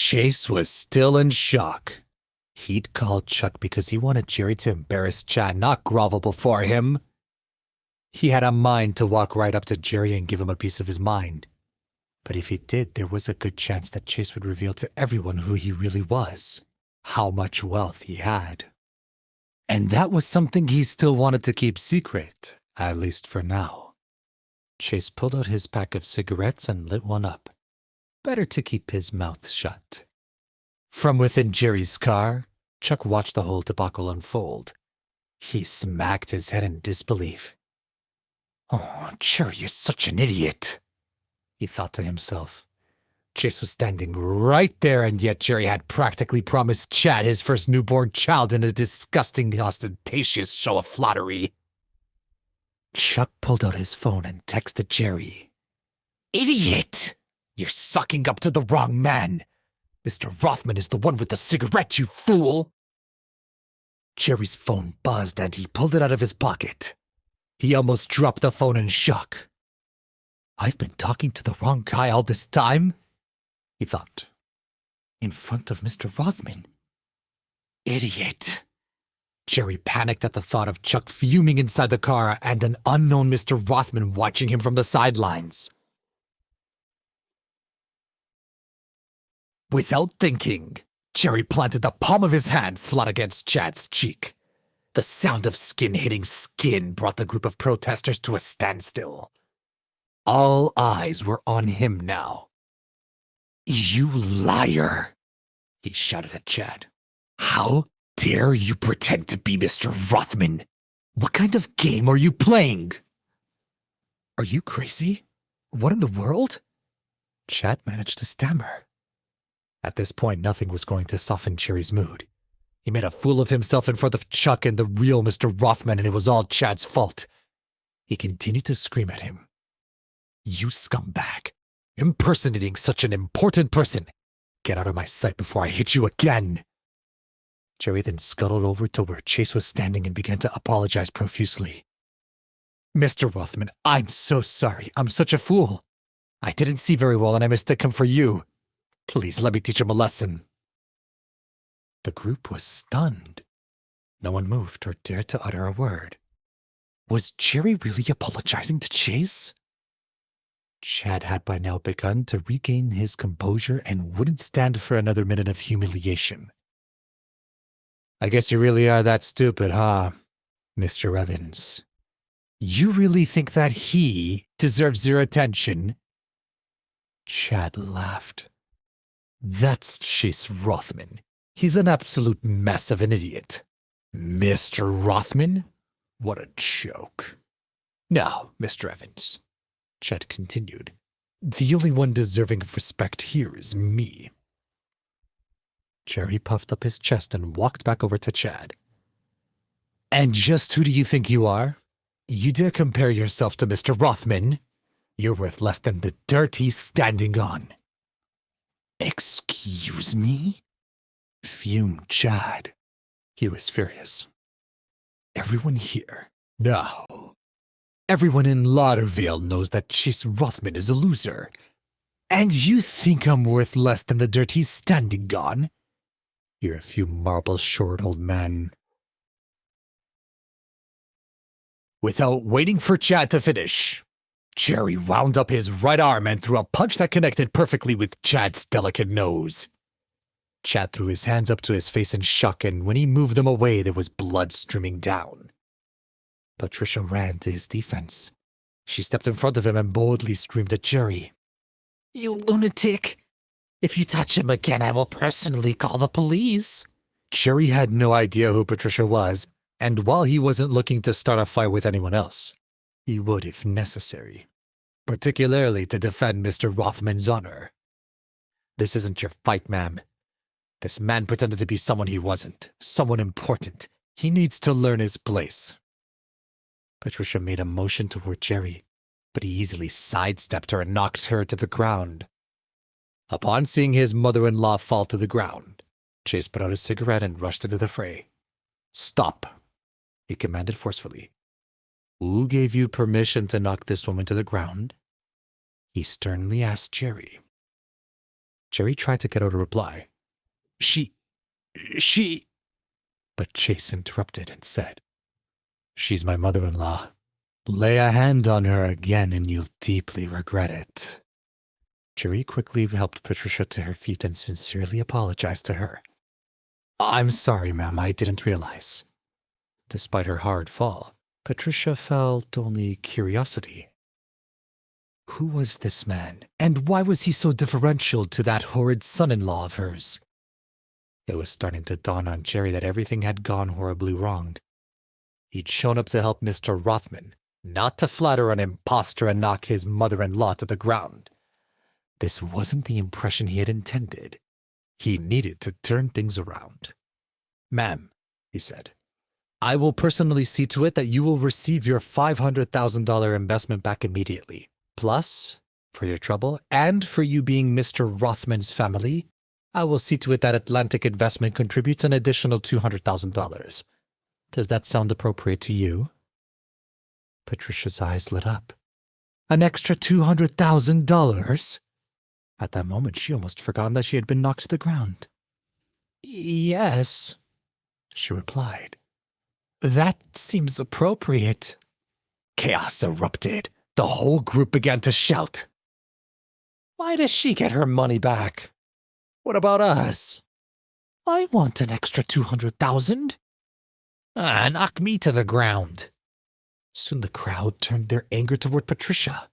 Chase was still in shock. He'd called Chuck because he wanted Jerry to embarrass Chad, not grovel before him. He had a mind to walk right up to Jerry and give him a piece of his mind. But if he did, there was a good chance that Chase would reveal to everyone who he really was, how much wealth he had. And that was something he still wanted to keep secret, at least for now. Chase pulled out his pack of cigarettes and lit one up. Better to keep his mouth shut. From within Jerry's car, Chuck watched the whole debacle unfold. He smacked his head in disbelief. "Oh, Jerry, you're such an idiot," he thought to himself. Chase was standing right there, and yet Jerry had practically promised Chad his first newborn child in a disgusting, ostentatious show of flattery. Chuck pulled out his phone and texted Jerry. "Idiot! You're sucking up to the wrong man. Mr. Rothman is the one with the cigarette, you fool!" Jerry's phone buzzed and he pulled it out of his pocket. He almost dropped the phone in shock. "I've been talking to the wrong guy all this time," he thought. "In front of Mr. Rothman. Idiot." Jerry panicked at the thought of Chuck fuming inside the car and an unknown Mr. Rothman watching him from the sidelines. Without thinking, Jerry planted the palm of his hand flat against Chad's cheek. The sound of skin hitting skin brought the group of protesters to a standstill. All eyes were on him now. "You liar!" he shouted at Chad. "How dare you pretend to be Mr. Rothman? What kind of game are you playing?" "Are you crazy? What in the world?" Chad managed to stammer. At this point, nothing was going to soften Jerry's mood. He made a fool of himself in front of Chuck and the real Mr. Rothman, and it was all Chad's fault. He continued to scream at him. "You scumbag! Impersonating such an important person! Get out of my sight before I hit you again!" Jerry then scuttled over to where Chase was standing and began to apologize profusely. "Mr. Rothman, I'm so sorry. I'm such a fool. I didn't see very well and I mistook him for you. Please let me teach him a lesson." The group was stunned. No one moved or dared to utter a word. Was Jerry really apologizing to Chase? Chad had by now begun to regain his composure and wouldn't stand for another minute of humiliation. "I guess you really are that stupid, huh, Mr. Evans? You really think that he deserves your attention?" Chad laughed. "That's Chase Rothman. He's an absolute mess of an idiot. Mr. Rothman? What a joke. Now, Mr. Evans," Chad continued, "the only one deserving of respect here is me." Jerry puffed up his chest and walked back over to Chad. "And just who do you think you are? You dare compare yourself to Mr. Rothman? You're worth less than the dirt he's standing on." "Excuse me?" fumed Chad. He was furious. "Everyone here, no. Everyone in Lauderville knows that Chase Rothman is a loser. And you think I'm worth less than the dirt he's standing on? You're a few marbles short, old man." Without waiting for Chad to finish, Jerry wound up his right arm and threw a punch that connected perfectly with Chad's delicate nose. Chad threw his hands up to his face in shock, and when he moved them away, there was blood streaming down. Patricia ran to his defense. She stepped in front of him and boldly screamed at Jerry. "You lunatic! If you touch him again, I will personally call the police." Jerry had no idea who Patricia was, and while he wasn't looking to start a fight with anyone else, he would if necessary, particularly to defend Mr. Rothman's honor. "This isn't your fight, ma'am. This man pretended to be someone he wasn't, someone important. He needs to learn his place." Patricia made a motion toward Jerry, but he easily sidestepped her and knocked her to the ground. Upon seeing his mother-in-law fall to the ground, Chase put out a cigarette and rushed into the fray. "Stop," he commanded forcefully. "Who gave you permission to knock this woman to the ground?" He sternly asked Jerry. Jerry tried to get out a reply. She... But Chase interrupted and said, "She's my mother-in-law. Lay a hand on her again and you'll deeply regret it." Jerry quickly helped Patricia to her feet and sincerely apologized to her. "I'm sorry, ma'am, I didn't realize." Despite her hard fall, Patricia felt only curiosity. Who was this man, and why was he so differential to that horrid son-in-law of hers? It was starting to dawn on Jerry that everything had gone horribly wrong. He'd shown up to help Mr. Rothman, not to flatter an imposter and knock his mother-in-law to the ground. This wasn't the impression he had intended. He needed to turn things around. "Ma'am," he said, "I will personally see to it that you will receive your $500,000 investment back immediately. Plus, for your trouble and for you being Mr. Rothman's family, I will see to it that Atlantic Investment contributes an additional $200,000. Does that sound appropriate to you?" Patricia's eyes lit up. An extra $200,000? At that moment, she almost forgot that she had been knocked to the ground. "Yes," she replied. "That seems appropriate." Chaos erupted. The whole group began to shout. "Why does she get her money back? What about us? I want an extra $200,000. Knock me to the ground." Soon the crowd turned their anger toward Patricia.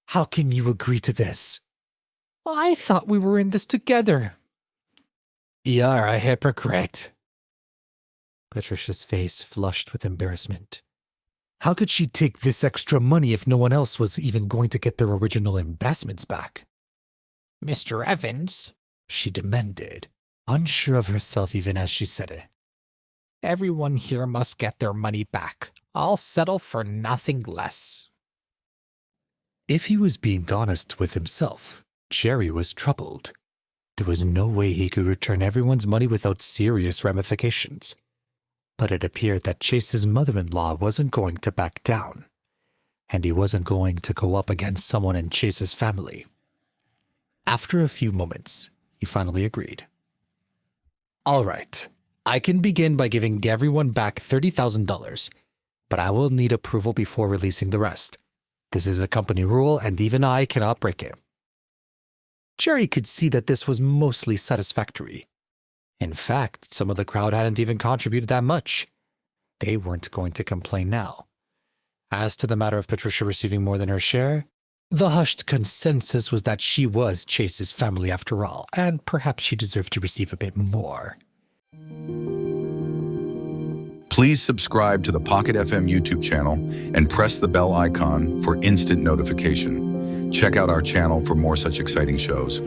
"How can you agree to this? I thought we were in this together." "You're a hypocrite." Patricia's face flushed with embarrassment. How could she take this extra money if no one else was even going to get their original investments back? "Mr. Evans," she demanded, unsure of herself even as she said it. "Everyone here must get their money back. I'll settle for nothing less." If he was being honest with himself, Jerry was troubled. There was no way he could return everyone's money without serious ramifications. But it appeared that Chase's mother-in-law wasn't going to back down, and he wasn't going to go up against someone in Chase's family. After a few moments, he finally agreed. "All right, I can begin by giving everyone back $30,000, but I will need approval before releasing the rest. This is a company rule, and even I cannot break it." Jerry could see that this was mostly satisfactory. In fact, some of the crowd hadn't even contributed that much. They weren't going to complain now. As to the matter of Patricia receiving more than her share, the hushed consensus was that she was Chase's family after all, and perhaps she deserved to receive a bit more. Please subscribe to the Pocket FM YouTube channel and press the bell icon for instant notification. Check out our channel for more such exciting shows.